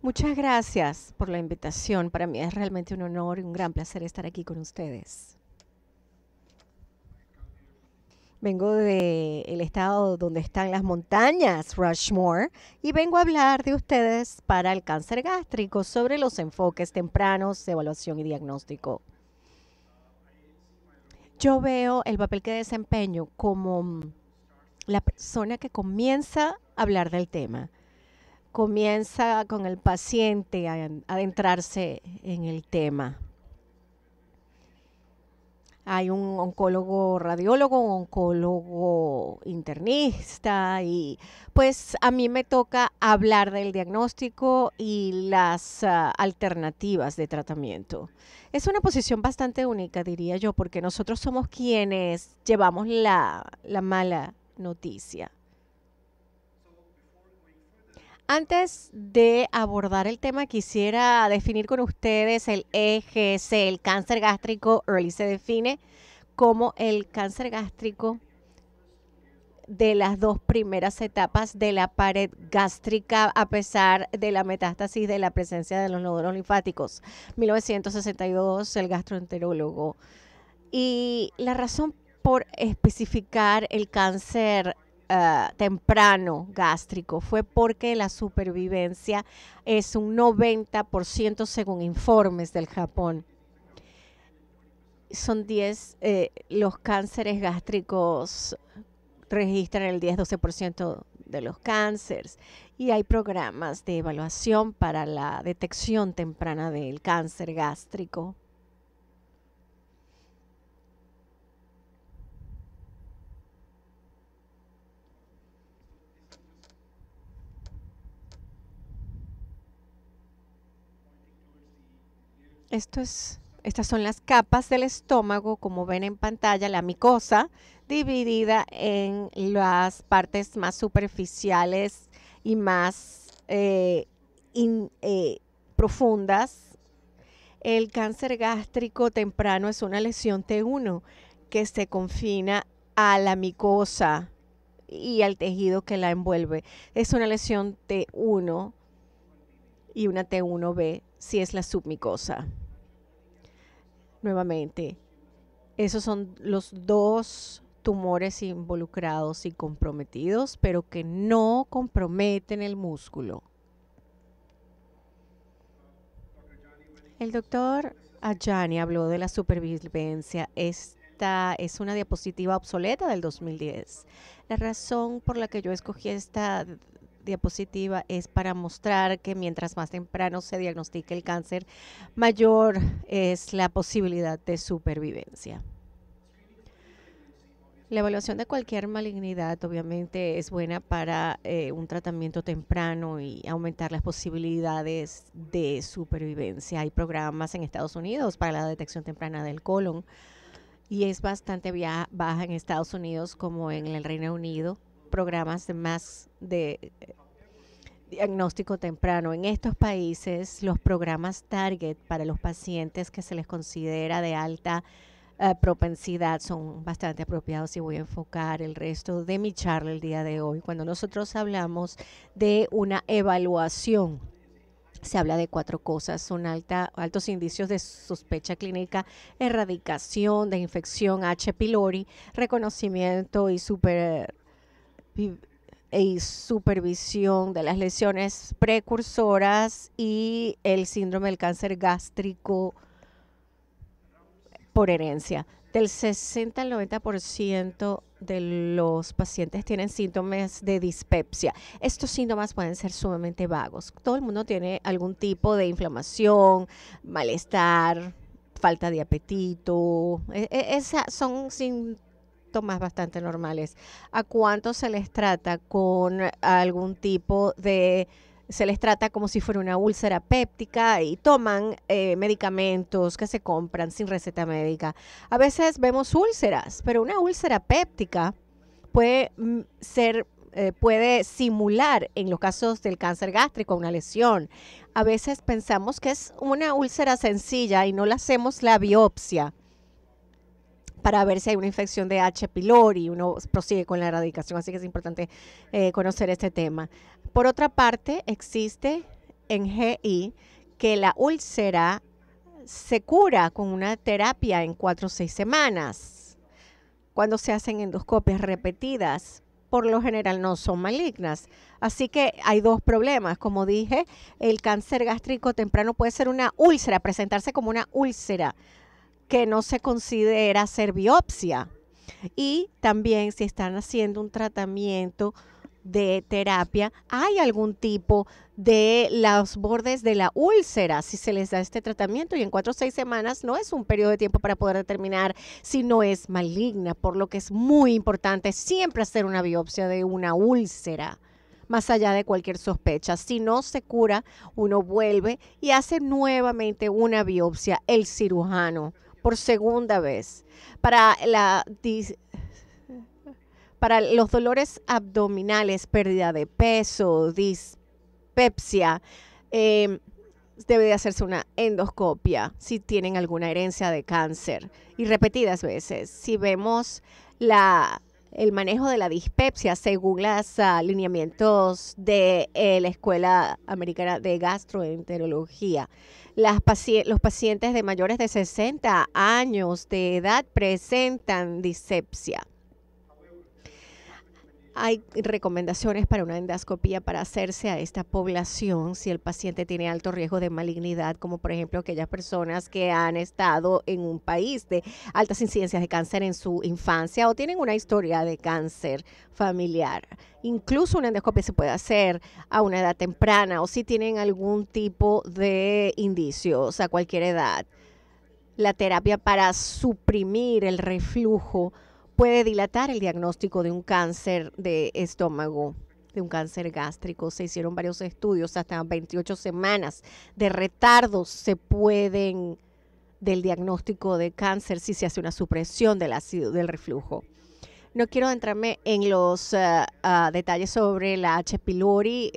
Muchas gracias por la invitación. Para mí es realmente un honor y un gran placer estar aquí con ustedes. Vengo del estado donde están las montañas Rushmore y vengo a hablar de ustedes para el cáncer gástrico sobre los enfoques tempranos de evaluación y diagnóstico. Yo veo el papel que desempeño como la persona que comienza a hablar del tema. Comienza con el paciente a adentrarse en el tema. Hay un oncólogo radiólogo, un oncólogo internista y pues a mí me toca hablar del diagnóstico y las alternativas de tratamiento. Es una posición bastante única, diría yo, porque nosotros somos quienes llevamos la mala noticia. Antes de abordar el tema, quisiera definir con ustedes el EGC, el cáncer gástrico early. Se define como el cáncer gástrico de las dos primeras etapas de la pared gástrica a pesar de la metástasis de la presencia de los nódulos linfáticos. 1962, el gastroenterólogo. Y la razón por especificar el cáncer temprano gástrico fue porque la supervivencia es un 90% según informes del Japón. Son 10, los cánceres gástricos registran el 10-12% de los cánceres y hay programas de evaluación para la detección temprana del cáncer gástrico. Estas son las capas del estómago, como ven en pantalla, la micosa dividida en las partes más superficiales y más profundas. El cáncer gástrico temprano es una lesión T1 que se confina a la micosa y al tejido que la envuelve. Es una lesión T1 y una T1B si es la submicosa. Nuevamente, esos son los dos tumores involucrados y comprometidos, pero que no comprometen el músculo. El doctor Ajani habló de la supervivencia. Esta es una diapositiva obsoleta del 2010. La razón por la que yo escogí esta diapositiva es para mostrar que mientras más temprano se diagnostique el cáncer, mayor es la posibilidad de supervivencia. La evaluación de cualquier malignidad obviamente es buena para un tratamiento temprano y aumentar las posibilidades de supervivencia. Hay programas en Estados Unidos para la detección temprana del colon y es bastante baja en Estados Unidos como en el Reino Unido. Programas de diagnóstico temprano. En estos países, los programas Target para los pacientes que se les considera de alta propensidad son bastante apropiados y voy a enfocar el resto de mi charla el día de hoy. Cuando nosotros hablamos de una evaluación, se habla de 4 cosas. Son altos indicios de sospecha clínica, erradicación de infección H. pylori, reconocimiento y supervisión de las lesiones precursoras y el síndrome del cáncer gástrico por herencia. Del 60 al 90% de los pacientes tienen síntomas de dispepsia. Estos síntomas pueden ser sumamente vagos. Todo el mundo tiene algún tipo de inflamación, malestar, falta de apetito. Son síntomas bastante normales. ¿A cuántos se les trata con algún tipo de se les trata como si fuera una úlcera péptica y toman medicamentos que se compran sin receta médica? A veces vemos úlceras, pero una úlcera péptica puede puede simular en los casos del cáncer gástrico una lesión. A veces pensamos que es una úlcera sencilla y no le hacemos la biopsia para ver si hay una infección de H. pylori. Uno prosigue con la erradicación, así que es importante conocer este tema. Por otra parte, existe en GI que la úlcera se cura con una terapia en 4 o 6 semanas. Cuando se hacen endoscopias repetidas, por lo general no son malignas. Así que hay dos problemas. Como dije, el cáncer gástrico temprano puede ser una úlcera, presentarse como una úlcera que no se considera ser biopsia. Y también si están haciendo un tratamiento de terapia, hay algún tipo de los bordes de la úlcera si se les da este tratamiento, y en 4 o 6 semanas no es un periodo de tiempo para poder determinar si no es maligna, por lo que es muy importante siempre hacer una biopsia de una úlcera más allá de cualquier sospecha. Si no se cura, uno vuelve y hace nuevamente una biopsia el cirujano por segunda vez para para los dolores abdominales, pérdida de peso, dispepsia. Debe de hacerse una endoscopia si tienen alguna herencia de cáncer, y repetidas veces. Si vemos el manejo de la dispepsia según los lineamientos de la Escuela Americana de Gastroenterología, los pacientes de mayores de 60 años de edad presentan dispepsia. Hay recomendaciones para una endoscopía para hacerse a esta población si el paciente tiene alto riesgo de malignidad, como por ejemplo aquellas personas que han estado en un país de altas incidencias de cáncer en su infancia o tienen una historia de cáncer familiar. Incluso una endoscopia se puede hacer a una edad temprana o si tienen algún tipo de indicios a cualquier edad. La terapia para suprimir el reflujo puede dilatar el diagnóstico de un cáncer de estómago, de un cáncer gástrico. Se hicieron varios estudios, hasta 28 semanas de retardo se pueden del diagnóstico de cáncer si se hace una supresión del ácido del reflujo. No quiero adentrarme en los detalles sobre la H. pylori.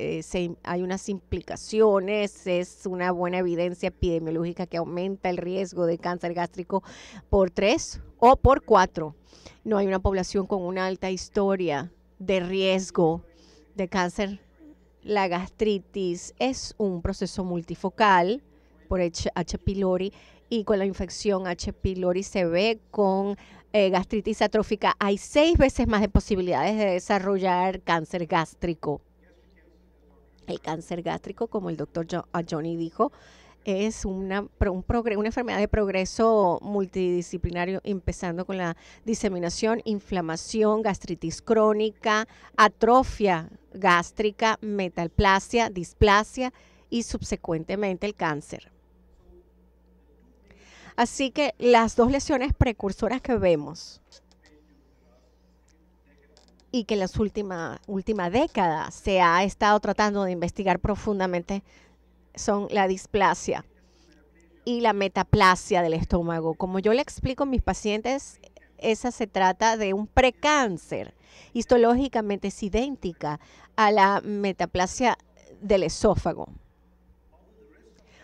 Hay unas implicaciones, es una buena evidencia epidemiológica que aumenta el riesgo de cáncer gástrico por 3 o por 4. No hay una población con una alta historia de riesgo de cáncer. La gastritis es un proceso multifocal por H. pylori, y con la infección H. pylori se ve con gastritis atrófica. Hay 6 veces más de posibilidades de desarrollar cáncer gástrico. El cáncer gástrico, como el doctor Johnny dijo, es una enfermedad de progreso multidisciplinario, empezando con la diseminación, inflamación, gastritis crónica, atrofia gástrica, metaplasia, displasia y subsecuentemente el cáncer. Así que las dos lesiones precursoras que vemos y que en las última década se ha estado tratando de investigar profundamente son la displasia y la metaplasia del estómago. Como yo le explico a mis pacientes, esa se trata de un precáncer. Histológicamente es idéntica a la metaplasia del esófago.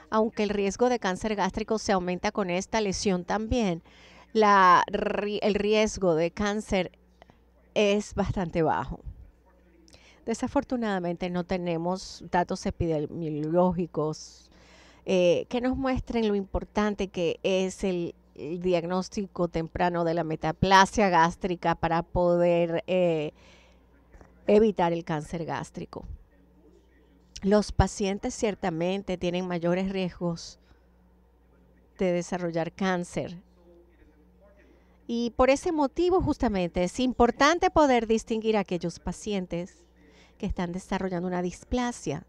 Aunque el riesgo de cáncer gástrico se aumenta con esta lesión también, el riesgo de cáncer es bastante bajo. Desafortunadamente no tenemos datos epidemiológicos que nos muestren lo importante que es el diagnóstico temprano de la metaplasia gástrica para poder evitar el cáncer gástrico. Los pacientes ciertamente tienen mayores riesgos de desarrollar cáncer. Y por ese motivo justamente es importante poder distinguir a aquellos pacientes que están desarrollando una displasia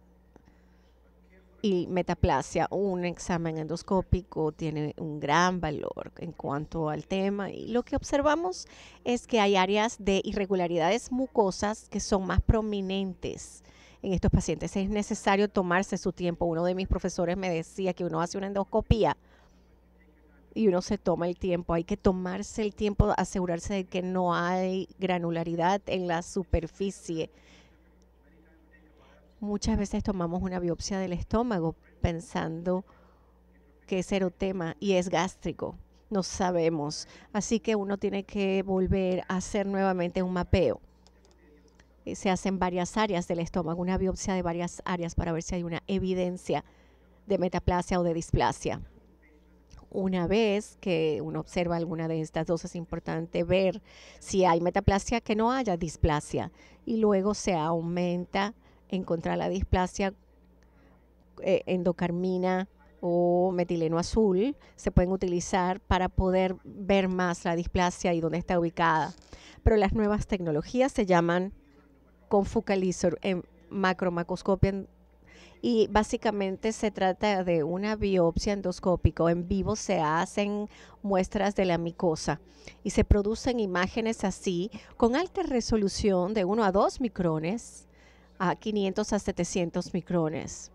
y metaplasia. Un examen endoscópico tiene un gran valor en cuanto al tema, y lo que observamos es que hay áreas de irregularidades mucosas que son más prominentes en estos pacientes. Es necesario tomarse su tiempo. Uno de mis profesores me decía que uno hace una endoscopía y uno se toma el tiempo. Hay que tomarse el tiempo, asegurarse de que no hay granularidad en la superficie. Muchas veces tomamos una biopsia del estómago pensando que es erotema y es gástrico. No sabemos. Así que uno tiene que volver a hacer nuevamente un mapeo. Se hacen varias áreas del estómago, una biopsia de varias áreas para ver si hay una evidencia de metaplasia o de displasia. Una vez que uno observa alguna de estas dos, es importante ver si hay metaplasia, que no haya displasia. Y luego se aumenta encontrar la displasia, endocarmina o metileno azul. Se pueden utilizar para poder ver más la displasia y dónde está ubicada. Pero las nuevas tecnologías se llaman confocal en macromacroscopia, y básicamente se trata de una biopsia endoscópica. En vivo se hacen muestras de la mucosa y se producen imágenes así con alta resolución de 1 a 2 micrones a 500 a 700 micrones.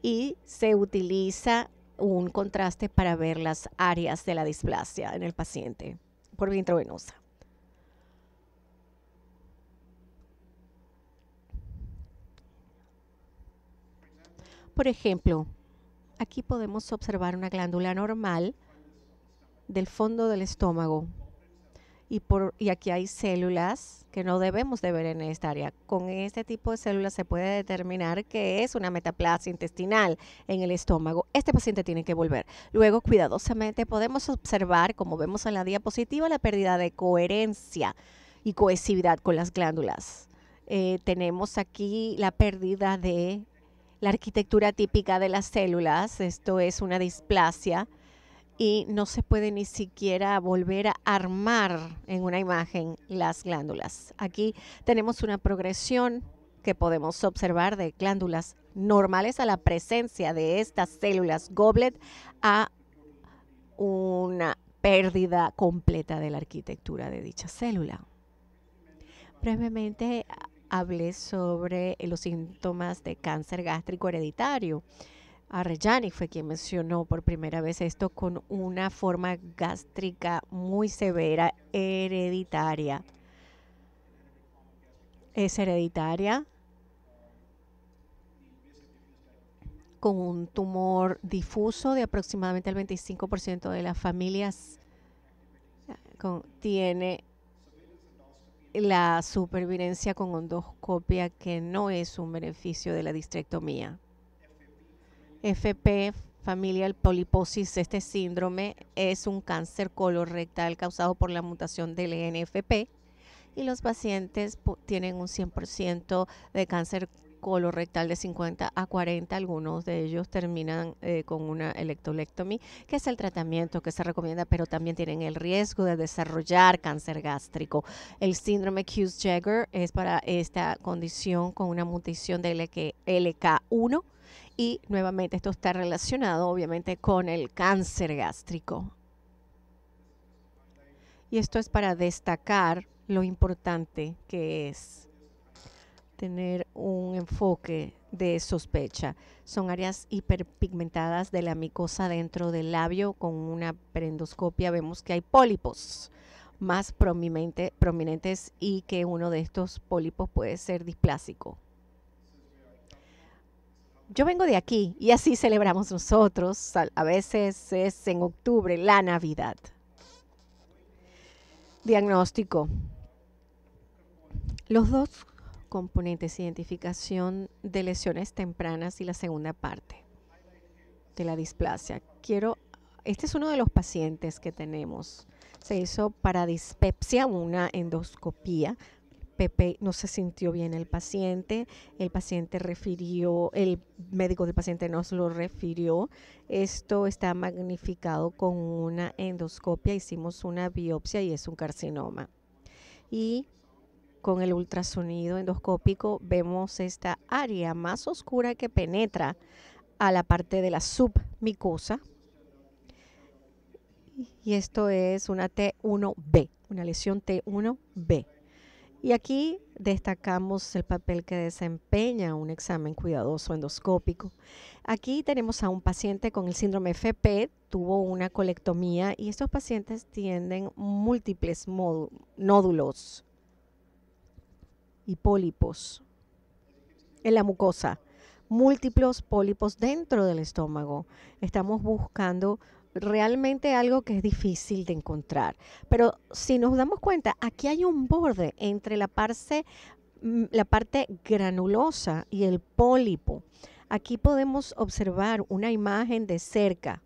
Y se utiliza un contraste para ver las áreas de la displasia en el paciente por vía intravenosa. Por ejemplo, aquí podemos observar una glándula normal del fondo del estómago y aquí hay células que no debemos de ver en esta área. Con este tipo de células se puede determinar que es una metaplasia intestinal en el estómago. Este paciente tiene que volver. Luego, cuidadosamente, podemos observar, como vemos en la diapositiva, la pérdida de coherencia y cohesividad con las glándulas. Tenemos aquí la pérdida de la arquitectura típica de las células. Esto es una displasia y no se puede ni siquiera volver a armar en una imagen las glándulas. Aquí tenemos una progresión que podemos observar de glándulas normales a la presencia de estas células goblet a una pérdida completa de la arquitectura de dicha célula. Brevemente hablé sobre los síntomas de cáncer gástrico hereditario. Arrejani fue quien mencionó por primera vez esto con una forma gástrica muy severa, hereditaria. Es hereditaria con un tumor difuso de aproximadamente el 25% de las familias tiene la supervivencia con endoscopia, que no es un beneficio de la distrectomía. FP, familial poliposis, este síndrome es un cáncer colorectal causado por la mutación del NFP y los pacientes tienen un 100% de cáncer colorectal de 50 a 40. Algunos de ellos terminan con una electolectomía, que es el tratamiento que se recomienda, pero también tienen el riesgo de desarrollar cáncer gástrico. El síndrome Hughes-Jaeger es para esta condición con una mutación de LK1 y nuevamente esto está relacionado obviamente con el cáncer gástrico. Y esto es para destacar lo importante que es tener un enfoque de sospecha. Son áreas hiperpigmentadas de la mucosa dentro del labio. Con una perendoscopia vemos que hay pólipos más prominentes y que uno de estos pólipos puede ser displásico. Yo vengo de aquí y así celebramos nosotros. A veces es en octubre, la Navidad. Diagnóstico. Los dos componentes: identificación de lesiones tempranas y la segunda parte de la displasia. Este es uno de los pacientes que tenemos. Se hizo para dispepsia una endoscopía. Pepe no se sintió bien el paciente refirió, el médico del paciente nos lo refirió. Esto está magnificado con una endoscopia. Hicimos una biopsia y es un carcinoma. Y con el ultrasonido endoscópico vemos esta área más oscura que penetra a la parte de la submucosa. Y esto es una T1B, una lesión T1B. Y aquí destacamos el papel que desempeña un examen cuidadoso endoscópico. Aquí tenemos a un paciente con el síndrome FP, tuvo una colectomía y estos pacientes tienen múltiples nódulos y pólipos en la mucosa, múltiples pólipos dentro del estómago. Estamos buscando realmente algo que es difícil de encontrar, pero si nos damos cuenta, aquí hay un borde entre la parte la parte granulosa y el pólipo. Aquí podemos observar una imagen de cerca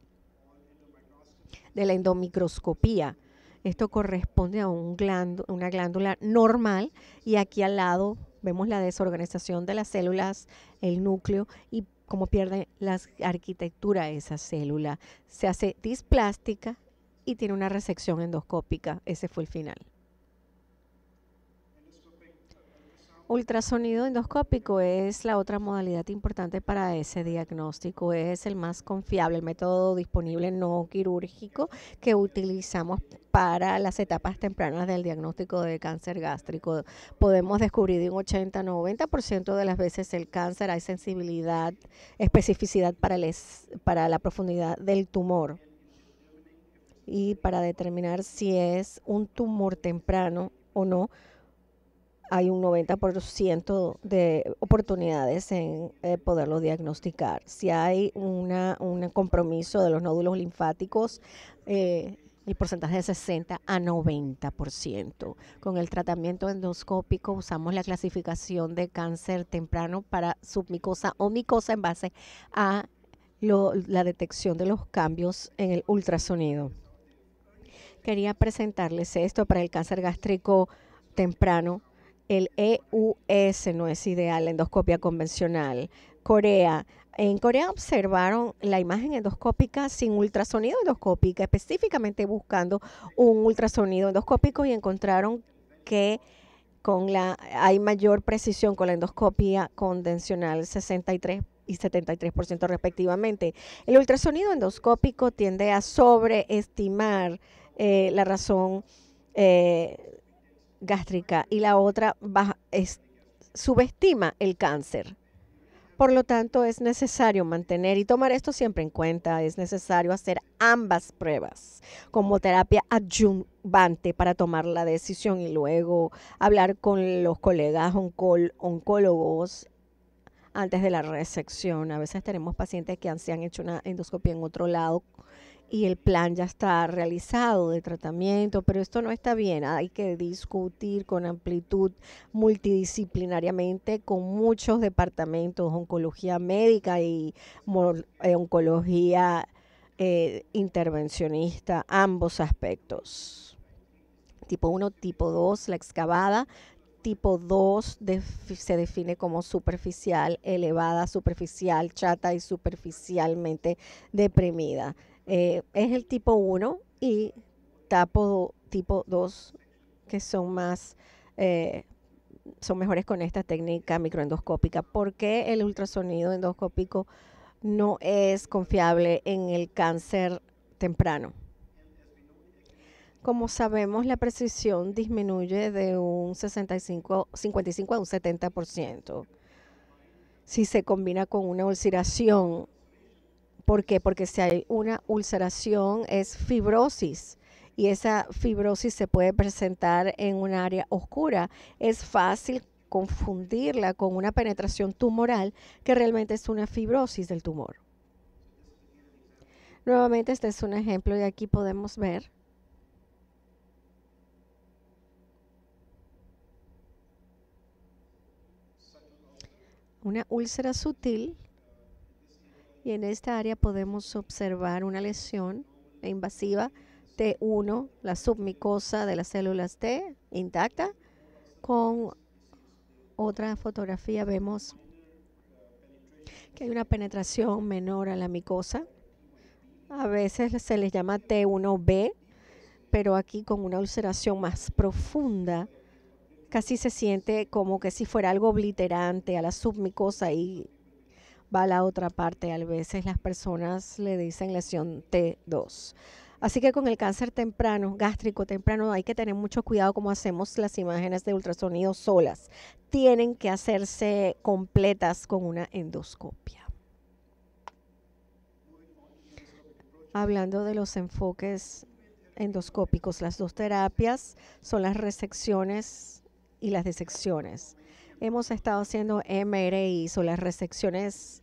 de la endomicroscopía. Esto corresponde a una glándula normal y aquí al lado vemos la desorganización de las células, el núcleo y cómo pierde la arquitectura de esa célula. Se hace displástica y tiene una resección endoscópica. Ese fue el final. Ultrasonido endoscópico es la otra modalidad importante para ese diagnóstico. Es el más confiable, el método disponible no quirúrgico que utilizamos para las etapas tempranas del diagnóstico de cáncer gástrico. Podemos descubrir de un 80-90% de las veces el cáncer. Hay sensibilidad, especificidad para la profundidad del tumor y para determinar si es un tumor temprano o no. Hay un 90% de oportunidades en poderlo diagnosticar. Si hay un compromiso de los nódulos linfáticos, el porcentaje es de 60-90%. Con el tratamiento endoscópico usamos la clasificación de cáncer temprano para submicosa o micosa en base a la detección de los cambios en el ultrasonido. Quería presentarles esto para el cáncer gástrico temprano. El EUS no es ideal, la endoscopia convencional. En Corea observaron la imagen endoscópica sin ultrasonido endoscópica, específicamente buscando un ultrasonido endoscópico y encontraron que hay mayor precisión con la endoscopia convencional, 63 y 73% respectivamente. El ultrasonido endoscópico tiende a sobreestimar la razón gástrica y la otra subestima el cáncer. Por lo tanto, es necesario mantener y tomar esto siempre en cuenta. Es necesario hacer ambas pruebas como terapia adyuvante para tomar la decisión y luego hablar con los colegas oncólogos antes de la resección. A veces tenemos pacientes que se han hecho una endoscopia en otro lado y el plan ya está realizado de tratamiento, pero esto no está bien. Hay que discutir con amplitud multidisciplinariamente con muchos departamentos, oncología médica y oncología intervencionista, ambos aspectos. Tipo 1, tipo 2, la excavada. Tipo 2 se define como superficial, elevada, superficial, chata y superficialmente deprimida. Es el tipo 1 y tipo 2 que son son mejores con esta técnica microendoscópica. ¿Por qué el ultrasonido endoscópico no es confiable en el cáncer temprano? Como sabemos, la precisión disminuye de un 55 a un 70%. Si se combina con una ulceración, ¿por qué? Porque si hay una ulceración es fibrosis y esa fibrosis se puede presentar en un área oscura. Es fácil confundirla con una penetración tumoral que realmente es una fibrosis del tumor. Nuevamente este es un ejemplo y aquí podemos ver una úlcera sutil y en esta área podemos observar una lesión invasiva T1, la submicosa de las células T intacta. Con otra fotografía vemos que hay una penetración menor a la micosa. A veces se les llama T1B, pero aquí con una ulceración más profunda, casi se siente como que si fuera algo obliterante a la submicosa y va a la otra parte. A veces las personas le dicen lesión T2. Así que con el cáncer temprano, gástrico temprano, hay que tener mucho cuidado cómo hacemos las imágenes de ultrasonido solas. Tienen que hacerse completas con una endoscopia. Hablando de los enfoques endoscópicos, las dos terapias son las resecciones y las disecciones. Hemos estado haciendo MRI, son las resecciones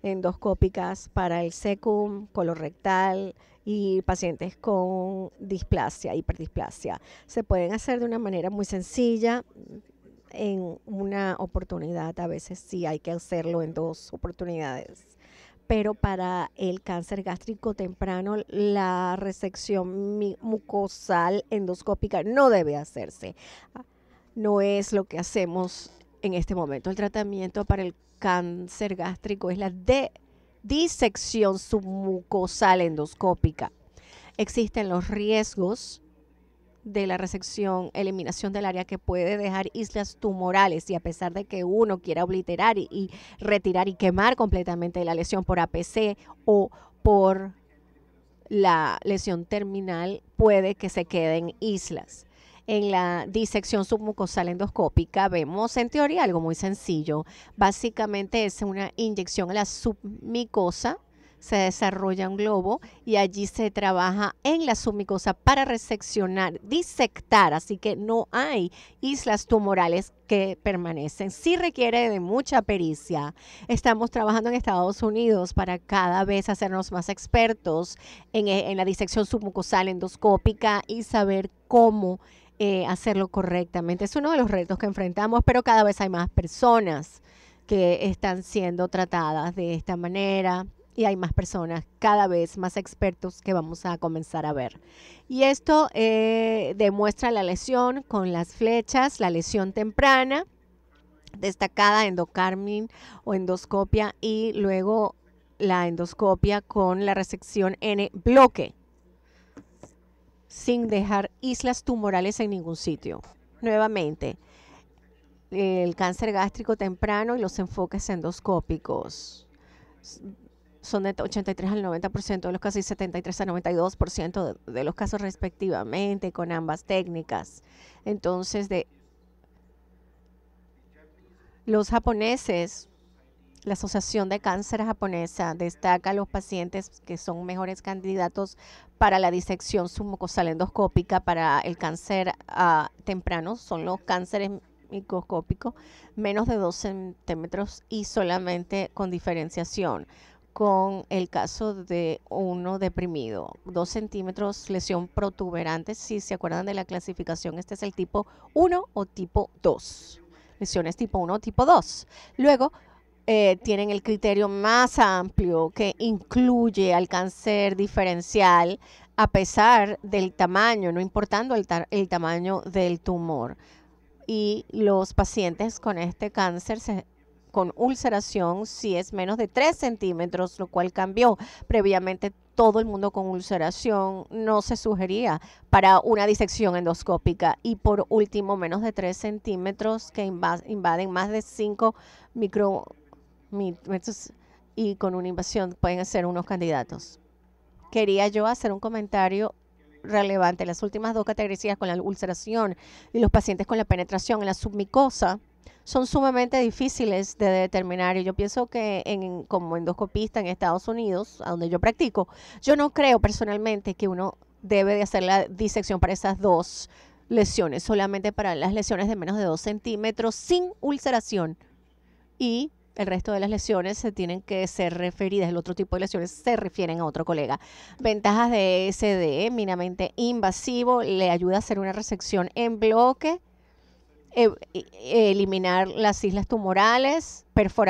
endoscópicas para el secum, colorectal y pacientes con displasia, hiperdisplasia. Se pueden hacer de una manera muy sencilla en una oportunidad, a veces sí hay que hacerlo en 2 oportunidades. Pero para el cáncer gástrico temprano, la resección mucosal endoscópica no debe hacerse. No es lo que hacemos en este momento. El tratamiento para el cáncer gástrico es la disección submucosal endoscópica. Existen los riesgos de la resección, eliminación del área que puede dejar islas tumorales, y a pesar de que uno quiera obliterar y retirar y quemar completamente la lesión por APC o por la lesión terminal, puede que se queden islas. En la disección submucosal endoscópica vemos en teoría algo muy sencillo. Básicamente es una inyección a la submucosa, se desarrolla un globo y allí se trabaja en la submucosa para reseccionar, disectar, así que no hay islas tumorales que permanecen. Sí requiere de mucha pericia. Estamos trabajando en Estados Unidos para cada vez hacernos más expertos en la disección submucosal endoscópica y saber cómo hacerlo correctamente. Es uno de los retos que enfrentamos, pero cada vez hay más personas que están siendo tratadas de esta manera y hay más personas, cada vez más expertos que vamos a comenzar a ver. Y esto demuestra la lesión con las flechas, la lesión temprana, destacada endocarmin o endoscopia, y luego la endoscopia con la resección en bloque, sin dejar islas tumorales en ningún sitio. Nuevamente, el cáncer gástrico temprano y los enfoques endoscópicos son de 83 al 90% de los casos y 73 al 92% de los casos respectivamente con ambas técnicas. Entonces, de los japoneses, la Asociación de Cáncer Japonesa destaca a los pacientes que son mejores candidatos para la disección submucosal endoscópica para el cáncer temprano. Son los cánceres microscópicos menos de 2 centímetros y solamente con diferenciación, con el caso de uno deprimido. 2 centímetros, lesión protuberante. Si se acuerdan de la clasificación, este es el tipo 1 o tipo 2. Lesiones tipo 1 o tipo 2. Luego, tienen el criterio más amplio que incluye al cáncer diferencial a pesar del tamaño, no importando el tamaño del tumor. Y los pacientes con este cáncer con ulceración, si es menos de 3 centímetros, lo cual cambió. Previamente, todo el mundo con ulceración no se sugería para una disección endoscópica. Y por último, menos de 3 centímetros que invaden más de 5 micrómetros y con una invasión pueden ser unos candidatos. Quería yo hacer un comentario relevante. Las últimas 2 categorías, con la ulceración y los pacientes con la penetración en la submucosa, son sumamente difíciles de determinar, y yo pienso que como endoscopista en Estados Unidos, a donde yo practico, yo no creo personalmente que uno debe de hacer la disección para esas 2 lesiones, solamente para las lesiones de menos de 2 centímetros sin ulceración, y el resto de las lesiones se tienen que ser referidas. El otro tipo de lesiones se refieren a otro colega. Ventajas de SD, mínimamente invasivo, le ayuda a hacer una resección en bloque, eliminar las islas tumorales,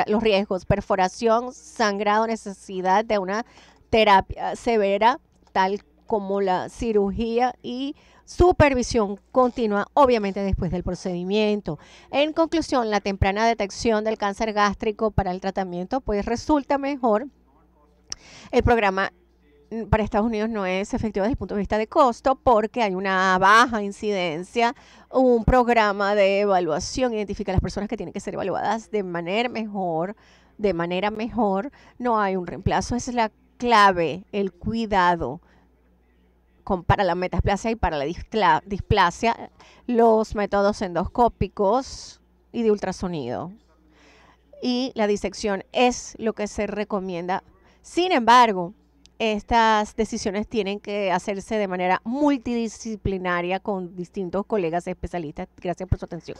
los riesgos, perforación, sangrado, necesidad de una terapia severa, tal como la cirugía, y supervisión continua, obviamente, después del procedimiento. En conclusión, la temprana detección del cáncer gástrico para el tratamiento, pues resulta mejor. El programa para Estados Unidos no es efectivo desde el punto de vista de costo porque hay una baja incidencia. Un programa de evaluación identifica a las personas que tienen que ser evaluadas de manera mejor. No hay un reemplazo. Esa es la clave, el cuidado para la metaplasia y para la displasia, los métodos endoscópicos y de ultrasonido. Y la disección es lo que se recomienda. Sin embargo, estas decisiones tienen que hacerse de manera multidisciplinaria con distintos colegas especialistas. Gracias por su atención.